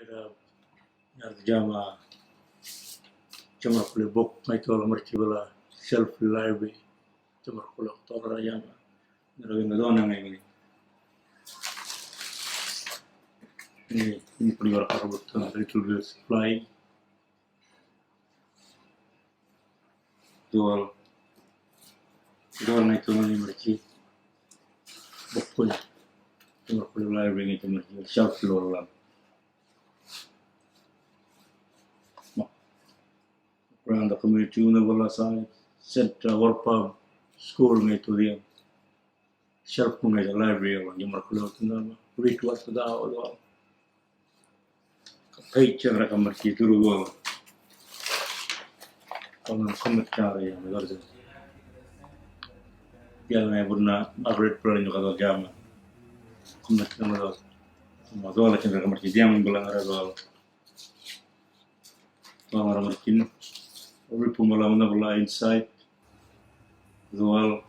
era jama cuma kule book mai tola marci bala self library cuma kule tola jama nero ngadona ngai ini puli orang Arab tu little bit flying dual mai tola ni marci book pun cuma kule library ni cuma shelf floor lah around the community una wala side center Warrkatja school ngai tu dia shelf ngai the library orang yang merkulo tu nama read what tu dah orang page yang mereka merki tu orang orang komentar yang mereka yang ngai purna upgrade plan juga tu jam komentar mereka semua tu orang yang merki dia membelang orang orang merki Every pemalam na wala inside, doal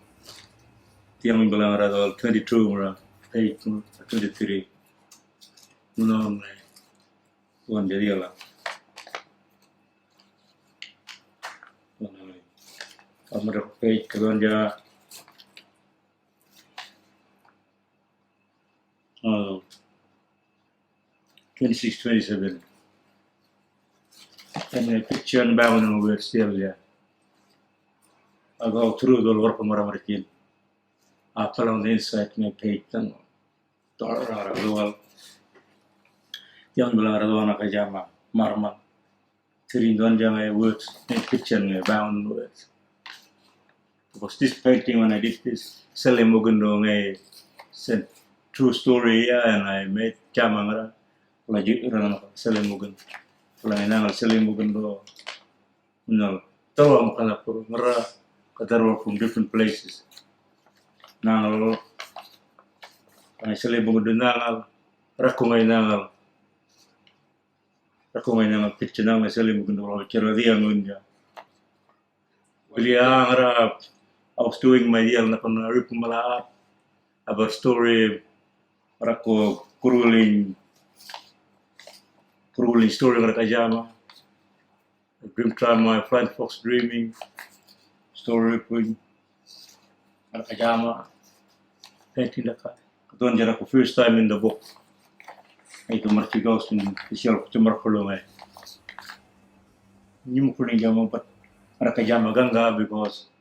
tiang membelang ada doal 22 mera, 23, munam le, tuan jadi ala, kamera page kawan ja, 26, 27. And a picture and bound over still there. I go through the work of Maramarkin. After on the inside, my page and Dollar young Belaradona Kajama, Marma, Tirin Jama words, and picture and bound words. Because this painting, when I did this, Salim Mugando, I said true story, and I made Jamamara, like Salim Mugan. Kalau nangal selim bukan do, nangal tahu makan apa, merah kadarwal from different places. Nangal, selim bukan do nangal, rakungai nangal picture nangal selim bukan do, cara dia ngunja. Beliau ngara, I was doing my deal nakon rip malaat, about story, rako kuruling story Warrkatja Jama, dream time my flying fox dreaming, story pun Warrkatja Jama, painting dekat. Ketuan jarak first time in the book, itu marci gaus in special cuma kalau mai. Ni mukul ni jama but Warrkatja Jama gangga because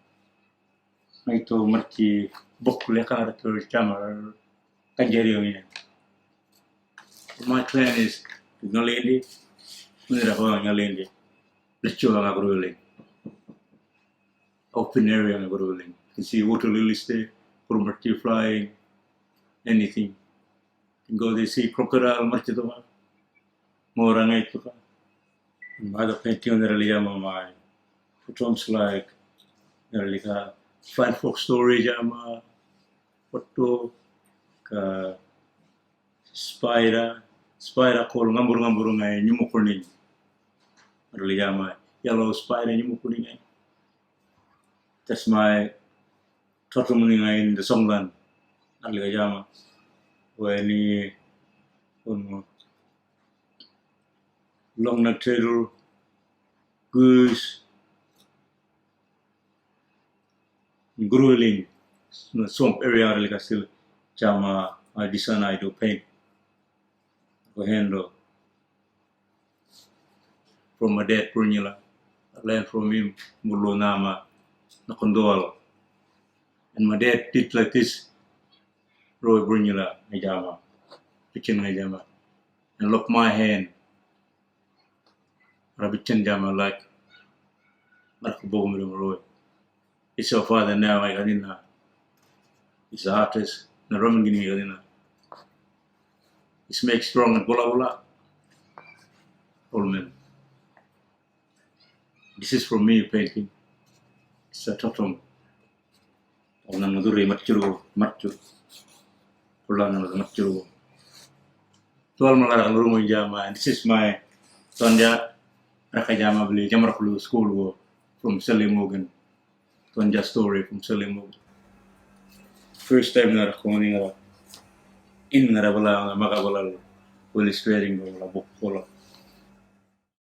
itu marci book lekan ada tu jama kan jadi ini. My plan is ngalendi, mana dah ngalendi, lecture lang agruling, open area lang agruling. You can see water lilies there, property flying, anything. You can go there see crocodile marci tu mah, orang itu kan. Ada painting yang really jama mai, photos like, really ka flying fox story jama, foto, ka spider call ngambur ngai nyumukul ni really jama yellow spider nyumukul ni that's my total ngai in the songland really jama when ni long neck turtle goose grueling swamp area really kasil jama di sana I do paint handle from my dad punya I learned from him mulu nama nakondol and my dad did like this roy punya ngajama kitchen ngajama and look my hand rabichan jama like aku bawa mulu roy it's your father now I kanina he's an artist na ramen gini kanina. It's make strong and bola. Old man. This is from me painting. It's a totem. Orang naduri macuru. Pulang naduri macuru. Tual malah rumah jama. This is my Tonja Warrkatja Jama beli jamar kulu school go from Selimugan. Tonja story from Selimugan. First time na rakoni nga in nga bala makabalal illustrating bala book